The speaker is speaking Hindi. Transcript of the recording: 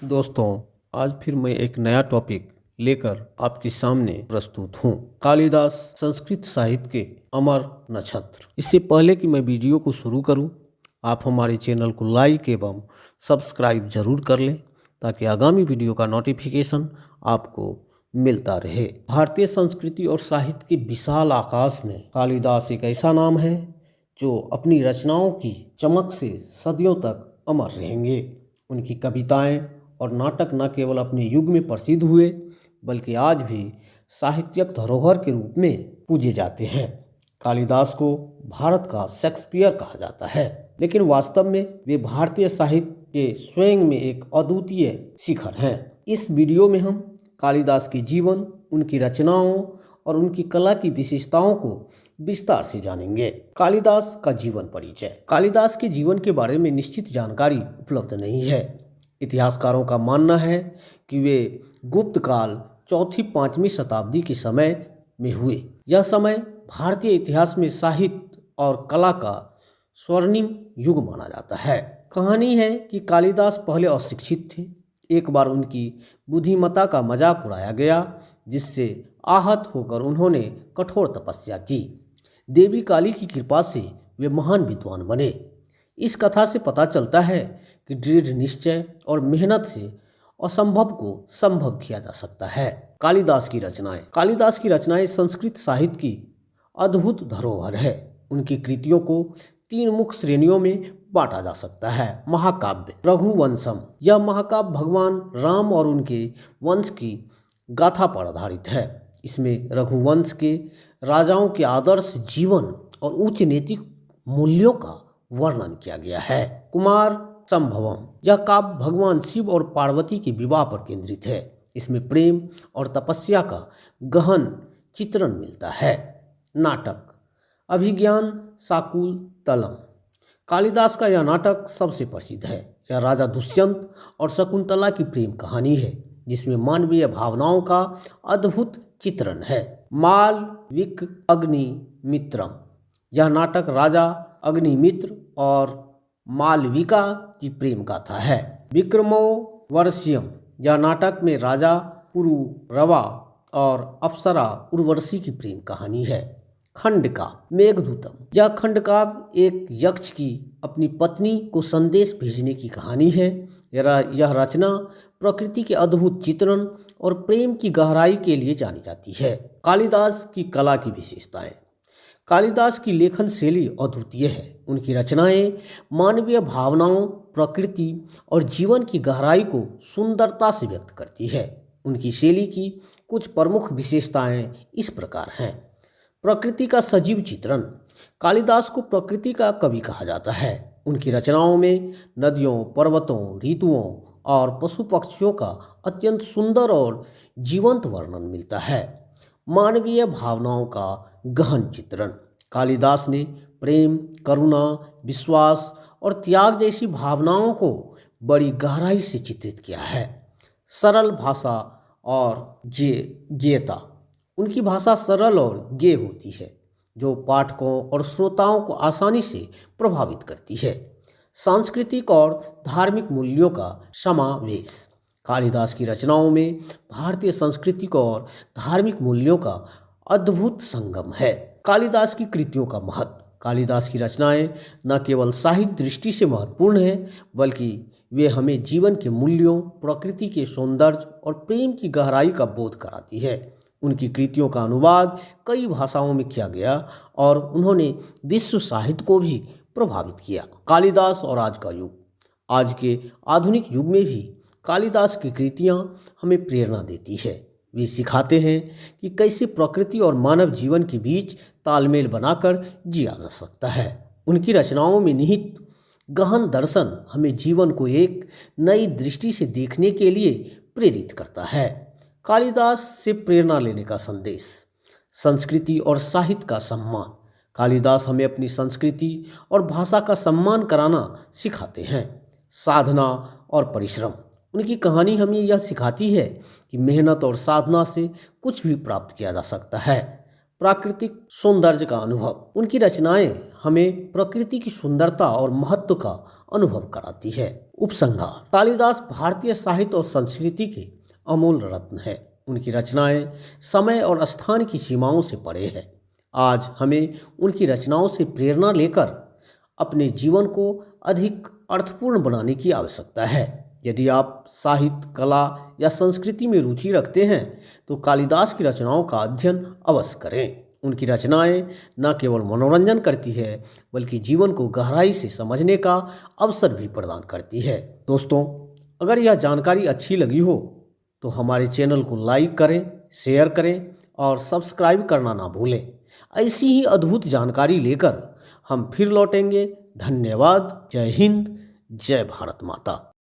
दोस्तों, आज फिर मैं एक नया टॉपिक लेकर आपके सामने प्रस्तुत हूँ। कालिदास संस्कृत साहित्य के अमर नक्षत्र। इससे पहले कि मैं वीडियो को शुरू करूँ, आप हमारे चैनल को लाइक एवं सब्सक्राइब जरूर कर लें ताकि आगामी वीडियो का नोटिफिकेशन आपको मिलता रहे। भारतीय संस्कृति और साहित्य के विशाल आकाश में कालिदास एक ऐसा नाम है जो अपनी रचनाओं की चमक से सदियों तक अमर रहेंगे। उनकी कविताएं और नाटक न केवल अपने युग में प्रसिद्ध हुए बल्कि आज भी साहित्यिक धरोहर के रूप में पूजे जाते हैं। कालिदास को भारत का शेक्सपियर कहा जाता है, लेकिन वास्तव में वे भारतीय साहित्य के स्वयं में एक अद्वितीय शिखर हैं। इस वीडियो में हम कालिदास के जीवन, उनकी रचनाओं और उनकी कला की विशेषताओं को विस्तार से जानेंगे। कालिदास का जीवन परिचय। कालिदास के जीवन के बारे में निश्चित जानकारी उपलब्ध नहीं है। इतिहासकारों का मानना है कि वे गुप्त काल 4वीं-5वीं शताब्दी के समय में हुए। यह समय भारतीय इतिहास में साहित्य और कला का स्वर्णिम युग माना जाता है। कहानी है कि कालिदास पहले अशिक्षित थे। एक बार उनकी बुद्धिमत्ता का मजाक उड़ाया गया, जिससे आहत होकर उन्होंने कठोर तपस्या की। देवी काली की कृपा से वे महान विद्वान बने। इस कथा से पता चलता है कि दृढ़ निश्चय और मेहनत से असंभव को संभव किया जा सकता है। कालिदास की रचनाएं। कालिदास की रचनाएं संस्कृत साहित्य की अद्भुत धरोहर है। उनकी कृतियों को 3 मुख्य श्रेणियों में बांटा जा सकता है। महाकाव्य। रघुवंशम। यह महाकाव्य भगवान राम और उनके वंश की गाथा पर आधारित है। इसमें रघुवंश के राजाओं के आदर्श जीवन और उच्च नैतिक मूल्यों का वर्णन किया गया है। कुमार संभवम। यह काव्य भगवान शिव और पार्वती के विवाह पर केंद्रित है। इसमें प्रेम और तपस्या का गहन चित्रण मिलता है। नाटक। अभिज्ञान शाकुंतलम। कालिदास का यह नाटक सबसे प्रसिद्ध है। यह राजा दुष्यंत और शकुंतला की प्रेम कहानी है, जिसमें मानवीय भावनाओं का अद्भुत चित्रण है। मालविक अग्निमित्रम। यह नाटक राजा अग्निमित्र और मालविका की प्रेम गाथा है। विक्रमोर्वशीयम। यह नाटक में राजा पुरुरवा और अप्सरा उर्वशी की प्रेम कहानी है। खंडकाव्य। मेघदूतम। यह खंडकाव्य एक यक्ष की अपनी पत्नी को संदेश भेजने की कहानी है। यह रचना प्रकृति के अद्भुत चित्रण और प्रेम की गहराई के लिए जानी जाती है। कालिदास की कला की विशेषताएं। कालिदास की लेखन शैली अद्वितीय है। उनकी रचनाएं मानवीय भावनाओं, प्रकृति और जीवन की गहराई को सुंदरता से व्यक्त करती है। उनकी शैली की कुछ प्रमुख विशेषताएं इस प्रकार हैं। प्रकृति का सजीव चित्रण। कालिदास को प्रकृति का कवि कहा जाता है। उनकी रचनाओं में नदियों, पर्वतों, ऋतुओं और पशु पक्षियों का अत्यंत सुंदर और जीवंत वर्णन मिलता है। मानवीय भावनाओं का गहन चित्रण। कालिदास ने प्रेम, करुणा, विश्वास और त्याग जैसी भावनाओं को बड़ी गहराई से चित्रित किया है। सरल भाषा और गेयता। उनकी भाषा सरल और गेय होती है, जो पाठकों और श्रोताओं को आसानी से प्रभावित करती है। सांस्कृतिक और धार्मिक मूल्यों का समावेश। कालिदास की रचनाओं में भारतीय सांस्कृतिक और धार्मिक मूल्यों का अद्भुत संगम है। कालिदास की कृतियों का महत्व। कालिदास की रचनाएं न केवल साहित्य दृष्टि से महत्वपूर्ण हैं, बल्कि वे हमें जीवन के मूल्यों, प्रकृति के सौंदर्य और प्रेम की गहराई का बोध कराती है। उनकी कृतियों का अनुवाद कई भाषाओं में किया गया और उन्होंने विश्व साहित्य को भी प्रभावित किया। कालिदास और आज का युग। आज के आधुनिक युग में भी कालिदास की कृतियाँ हमें प्रेरणा देती है। वे सिखाते हैं कि कैसे प्रकृति और मानव जीवन के बीच तालमेल बनाकर जिया जा सकता है। उनकी रचनाओं में निहित गहन दर्शन हमें जीवन को एक नई दृष्टि से देखने के लिए प्रेरित करता है। कालिदास से प्रेरणा लेने का संदेश। संस्कृति और साहित्य का सम्मान। कालिदास हमें अपनी संस्कृति और भाषा का सम्मान कराना सिखाते हैं। साधना और परिश्रम। उनकी कहानी हमें यह सिखाती है कि मेहनत और साधना से कुछ भी प्राप्त किया जा सकता है। प्राकृतिक सौंदर्य का अनुभव। उनकी रचनाएं हमें प्रकृति की सुंदरता और महत्व का अनुभव कराती है। उपसंहार। कालिदास भारतीय साहित्य और संस्कृति के अमूल रत्न है। उनकी रचनाएं समय और स्थान की सीमाओं से परे है। आज हमें उनकी रचनाओं से प्रेरणा लेकर अपने जीवन को अधिक अर्थपूर्ण बनाने की आवश्यकता है। यदि आप साहित्य, कला या संस्कृति में रुचि रखते हैं तो कालिदास की रचनाओं का अध्ययन अवश्य करें। उनकी रचनाएं न केवल मनोरंजन करती है बल्कि जीवन को गहराई से समझने का अवसर भी प्रदान करती है। दोस्तों, अगर यह जानकारी अच्छी लगी हो तो हमारे चैनल को लाइक करें, शेयर करें और सब्सक्राइब करना ना भूलें। ऐसी ही अद्भुत जानकारी लेकर हम फिर लौटेंगे। धन्यवाद। जय हिंद, जय भारत माता।